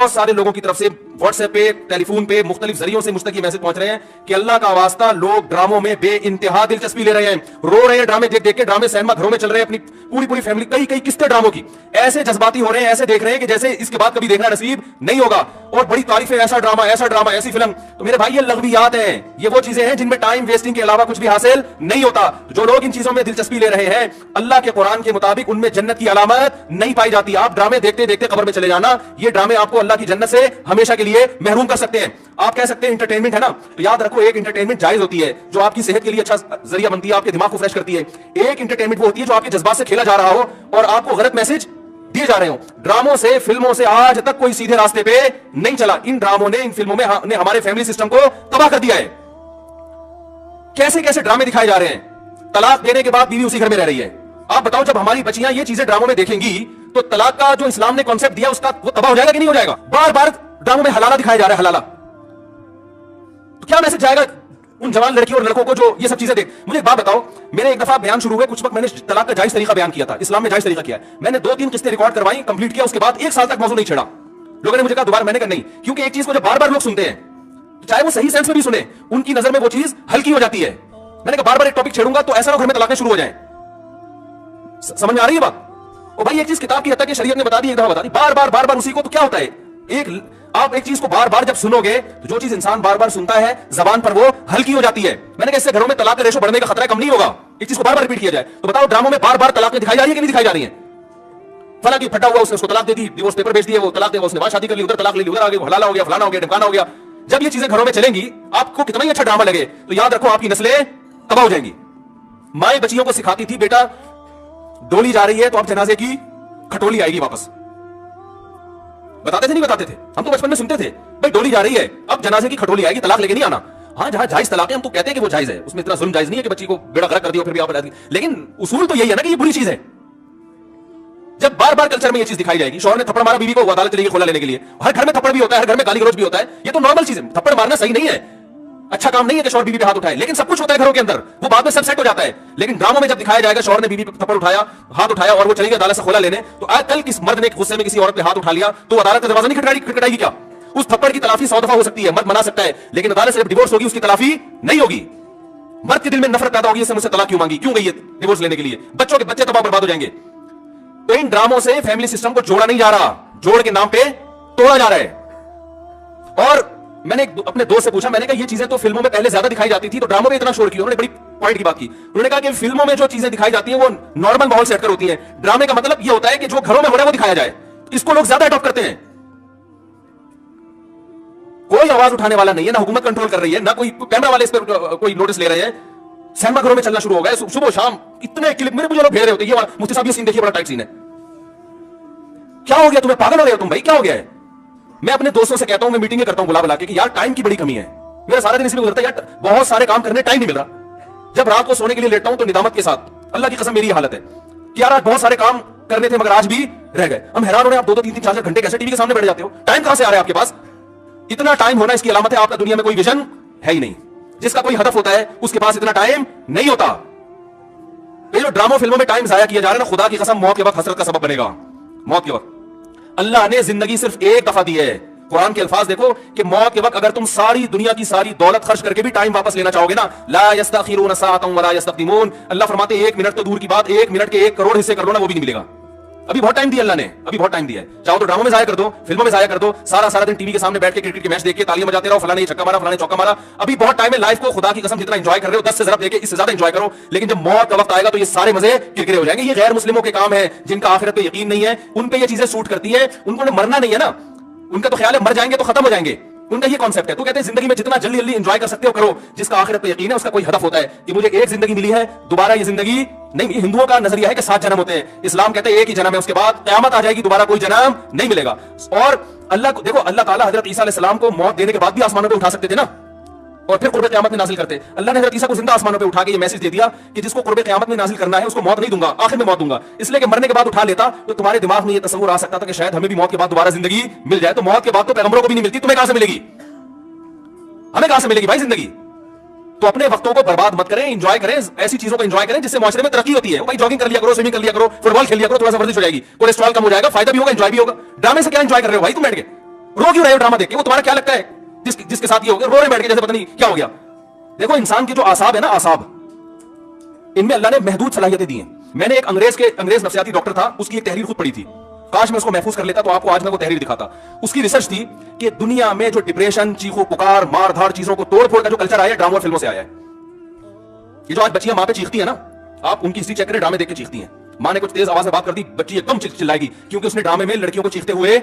बहुत सारे लोगों की तरफ से व्हाट्सएप पे, टेलीफोन पे, मुख्तलिफ जरियों से मुझ तक ये मैसेज पहुंच रहे हैं कि अल्लाह का वास्ता लोग ड्रामों में बेइंतहा दिलचस्पी ले रहे हैं, रो रहे हैं ड्रामे देख देख के। ड्रामे सिनेमा घरों में चल रहे हैं, अपनी पूरी पूरी फैमिली, कई कई किस्तें ड्रामों की, ऐसे जज्बाती हो रहे हैं, ऐसे देख रहे हैं कि जैसे इसके बाद कभी देखना नसीब नहीं होगा। और बड़ी तारीफें, ऐसा ड्रामा, ऐसी फिल्म। तो मेरे भाई ये लगवियात हैं, ये वो चीजें हैं जिनमें टाइम वेस्टिंग के अलावा कुछ भी हासिल नहीं होता। जो लोग इन चीजों में दिलचस्पी ले रहे हैं, अल्लाह के कुरान के मुताबिक उनमें जन्नत की अलामत नहीं पाई जाती। आप ड्रामे देखते देखते कब्र में चले जाना, ये ड्रामे आपको अल्लाह की जन्नत से हमेशा के लिए महरूम कर सकते हैं। आप कह सकते हैं इंटरटेनमेंट है ना, तो याद रखो एक इंटरटेनमेंट जायज होती है जो आपकी सेहत के लिए अच्छा जरिया बनती है, आपके दिमाग को फ्रेश करती है। एक इंटरटेनमेंट वो होती है जो आपके जज्बात से खेला जा रहा हो और आपको गलत मैसेज दिए जा रहे हो। ड्रामों से, फिल्मों से आज तक कोई सीधे रास्ते पे नहीं चला। इन ड्रामों ने, इन फिल्मों ने हमारे फैमिली सिस्टम को तबाह कर दिया है। कैसे कैसे ड्रामे दिखाए जा रहे हैं। तलाक देने के बाद बीवी उसी घर में रह रही है। आप बताओ, जब हमारी बच्चियां ये चीजें ड्रामों में देखेंगी तो तलाक का जो इस्लाम ने कॉन्सेप्ट दिया उसका वो तबाह हो जाएगा कि नहीं हो जाएगा। बार बार ड्रामों में हलाला दिखाया जा रहा है, हलाला। तो क्या मैसेज जाएगा उन जवान लड़कियों और लड़कों को जो ये सब चीजें देख। मुझे एक बात बताओ, मेरे एक दफा बयान शुरू हुए, कुछ वक्त मैंने तलाक का जायज तरीका बयान किया था, इस्लाम में जायज तरीका किया है। मैंने 2-3 किस्तें रिकॉर्ड करवाई, कंप्लीट किया, उसके बाद 1 साल तक मौजूद नहीं छेड़ा। लोगों ने मुझे कहा दोबारा, मैंने कहा नहीं, क्योंकि एक चीज को जब बार बार लोग सुनते हैं, चाहे वो सही सेंस में भी सुने, उनकी नजर में वो चीज हल्की हो जाती है। मैंने कहा बार बार एक टॉपिक छेड़ूंगा तो ऐसा ना घर में तलाकें शुरू हो जाए। समझ में आ रही है बात? ओ भाई, एक चीज किताब की हद तक कि शरीयत ने बता दी, एक दफा बता दी, बार बार उसी को, तो क्या होता है, आप एक चीज को बार बार जब सुनोगे तो जो चीज इंसान बार बार सुनता है जबान पर वो हल्की हो जाती है। मैंने कहा इससे घरों में तलाक का रेशो बढ़ने का खतरा कम नहीं होगा, एक चीज को बार बार रिपीट किया जाए। तो बताओ, ड्रामों में बार बार तलाक दिखाई जा रही है कि नहीं दिखाई जा रही है? फला की फटा हुआ, उसने उसको तलाक दे दी, डिवोर्स पेपर भेज दिए, वो तलाक दे, उसने वहां शादी कर ली, उधर तलाक ले ली, उधर आगे हलाला हो गया, फलाना हो गया, ढमकाना हो गया। जब ये चीजें घरों में चलेंगी, आपको कितना ही अच्छा ड्रामा लगे, तो याद रखो आपकी नस्लें तबाह हो जाएंगी। माए बच्चियों को सिखाती थी, बेटा डोली जा रही है तो अब जनाजे की खटोली आएगी वापस। बताते थे नहीं बताते थे? हम तो बचपन में सुनते थे, भाई डोली जा रही है अब जनाजे की खटोली आएगी, तलाक लेके नहीं आना। हाँ, जहां जायज तलाक है हम तो कहते हैं कि वो जायज है, उसमें इतना जुल्म जायज नहीं है कि बच्ची को बेड़ा गर्क कर दिया फिर भी आप बता दी। लेकिन उसूल तो यही है ना कि ये बुरी चीज है। जब बार बार कल्चर में ये चीज दिखाई जाएगी, शौहर ने थप्पड़ मारा बीवी को, वो अदालत चलेगी खोला लेने के लिए। हर घर में थप्पड़ भी होता है, हर घर में गाली गलौज भी होता है, ये तो नॉर्मल चीज है। थप्पड़ मारना सही नहीं है, अच्छा काम नहीं है कि शौहर बीवी पे हाथ उठाए, लेकिन सब कुछ होता है घरों के अंदर, वो बाद में सब सेट हो जाता है। लेकिन ड्रामों में जब दिखाया जाएगा शौहर ने बीवी पे थप्पड़ उठाया, हाथ उठाया और वो चली गई अदालत से खोला लेने, तो आज कल किस मर्द ने गुस्से में किसी औरत पे हाथ उठा लिया तो अदालत का दरवाजा नहीं खटखटाएगी क्या? उस थप्पड़ की तलाफी 100 दफा हो सकती है, मर्द मना सकता है, लेकिन अदालत से जब डिवोर्स होगी उसकी तलाफी नहीं होगी। मर्द के दिल में नफरत पैदा होगी, इससे मुझसे तलाक क्यों मांगी, क्यों गई है डिवोर्स लेने के लिए, बच्चों के बच्चे तबाह बर्बाद हो जाएंगे। तो इन ड्रामों से फैमिली सिस्टम को जोड़ा नहीं जा रहा, जोड़ के नाम पे तोड़ा जा रहा है। और मैंने अपने दोस्त से पूछा, मैंने कहा ये चीजें तो फिल्मों में पहले ज्यादा दिखाई जाती थी, तो ड्रामों में इतना शोर किया? उन्होंने बड़ी पॉइंट की बात की। उन्होंने कहा कि फिल्मों में जो चीजें दिखाई जाती हैं वो नॉर्मल माहौल सेट कर होती हैं, ड्रामे का मतलब ये होता है कि जो घरों में हो रहा है वो दिखाया जाए। इसको लोग ज्यादा अडॉप्ट करते हैं। कोई आवाज उठाने वाला नहीं है, ना हुकूमत कंट्रोल कर रही है, ना कोई कैमरा वाले इस पर कोई नोटिस ले रहे हैं। सिनेमा घरों में चलना शुरू हो गया, सुबह शाम इतने क्लिप मेरे मुझे लोग भेज रहे होते हैं, मुफ्ती साहब ये सीन देखिए, बड़ा टाइट सीन है। क्या हो गया तुम्हें, पागल हो गए हो तुम भाई, क्या हो गया है? मैं अपने दोस्तों से कहता हूं, मैं मीटिंग करता हूं बुला बुला के कि यार टाइम की बड़ी कमी है, मेरा सारा दिन इसलिए गुजरता है यार, बहुत सारे काम करने टाइम नहीं मिल रहा। जब रात को सोने के लिए लेटता हूं तो निदामत के साथ, अल्लाह की कसम मेरी हालत है कि यार आज बहुत सारे काम करने थे मगर आज भी रह गए। हम हैरान हो रहे हैं, आप 2-2, 3-3, 4-4 घंटे कैसे टीवी के सामने बैठ जाते हो? टाइम कहां से आ रहा है आपके पास? इतना टाइम होना इसकी अलामत है आपका दुनिया में कोई विजन है ही नहीं। जिसका कोई हदफ होता है उसके पास इतना टाइम नहीं होता। ये जो ड्रामा फिल्मों में टाइम जाया किया जा रहा है ना, खुदा की कसम मौत के वक्त हसरत का सबब बनेगा। मौत के वक्त अल्लाह ने जिंदगी सिर्फ एक दफा दी है। कुरान के अल्फाज देखो कि मौत के वक्त अगर तुम सारी दुनिया की सारी दौलत खर्च करके भी टाइम वापस लेना चाहोगे ना, ला यस्तखिरून साअतन वला यस्तक़दिमून, अल्लाह फरमाते 1 मिनट तो दूर की बात, 1 मिनट के 1 करोड़ हिस्से कर लो ना, वो भी नहीं मिलेगा। अभी बहुत टाइम दिया अल्लाह ने, अभी बहुत टाइम दिया है। चाहो तो ड्रामों में जाया कर दो, फिल्मों में जाया कर दो, सारा दिन टीवी के सामने बैठ के क्रिकेट के मैच देख के तालियां बजाते रहो, फलाने छक्का मारा, फलाने चौका मारा। अभी बहुत टाइम है, लाइफ को खुदा की कसम जितना एंजॉय कर रहे हो 10 से ज्यादा देके इससे ज्यादा एंजॉय करो। लेकिन जब मौत का वक्त आएगा तो ये सारे मजे किरकिरे हो जाएंगे। ये गैर मुस्लिमों के काम है जिनका आखिरत पे यकीन नहीं है, उन पे ये चीजें सूट करती है। उनको मरना नहीं है ना, उनका तो ख्याल है मर जाएंगे तो खत्म हो जाएंगे, उनका ये कॉन्सेप्ट है। तो कहते हैं जिंदगी में जितना जल्दी जल्दी एंजॉय कर सकते हो करो। जिसका आखिरत पे यकीन है उसका कोई हदफ होता है कि मुझे एक जिंदगी मिली है, दोबारा ये जिंदगी नहीं। हिंदुओं का नजरिया है कि 7 जन्म होते हैं, इस्लाम कहते हैं एक ही जन्म है, उसके बाद क़यामत आ जाएगी, दोबारा कोई जन्म नहीं मिलेगा। और अल्लाह को देखो, अल्लाह ताला हजरत ईसा अलैहिस्सलाम को मौत देने के बाद भी आसमानों पे उठा सकते थे ना, और फिर कुर्ब क़यामत में नाजिल करते। अल्लाह ने हजरत ईसा को जिंदा आसमानों पे उठा के ये मैसेज दे दिया कि जिसको कुर्ब क़यामत में नाजिल करना है उसको मौत नहीं दूंगा, आखिर में मौत दूंगा। इसलिए कि मरने के बाद उठा लेता तो तुम्हारे दिमाग में ये तस्वुर आ सकता था कि शायद हमें भी मौत के बाद दोबारा जिंदगी मिल जाए। तो मौत के बाद तो पैगंबरों को भी नहीं मिलती, तुम्हें कहां से मिलेगी? हमें कहां से मिलेगी भाई जिंदगी? तो अपने वक्तों को बर्बाद मत करें, एंजॉय करें, ऐसी चीजों को एंजॉय करें जिससे माशरे में तरक्की होती है। भाई जॉगिंग कर लिया करो, स्विमिंग कर लिया करो, फुटबॉल खेल लिया करो, थोड़ा सा वर्जिश हो जाएगी, कोलेस्ट्रॉल कम हो जाएगा, फायदा भी होगा, एंजॉय भी होगा। ड्रामे से क्या एंजॉय कर रहे हो भाई तुम बैठ के? रो क्यों रहे हो ड्रामा देख के? वो तुम्हारा क्या लगता है जिसके साथ ये हो गया, रो रहे बैठ के जैसे पता नहीं क्या हो गया। देखो इंसान के जो आसाब है ना, आसाब, इनमें अल्लाह ने महदूद सलाहियतें दी हैं। मैंने एक अंग्रेज नफ्सियाती डॉक्टर था, उसकी एक तहरीर खुद पढ़ी थी। काश मैं उसको महफूज कर लेता तो आपको आज मैं वो तहरीर दिखाता। उसकी रिसर्च थी कि दुनिया में जो डिप्रेशन, चीखो पुकार, मार धाड़, चीजों को तोड़ फोड़ का जो कल्चर आया है, ड्रामा और फिल्मों से आया है। ये जो आज बच्चियां मां पे चीखती है ना, आप उनकी हिस्ट्री चेक करें, ड्रामे देख के चीखती हैं। मां ने कुछ तेज आवाज में बात कर दी, बच्ची एकदम चिल्लाएगी क्योंकि उसने ड्रामे में लड़कियों को चीखते हुए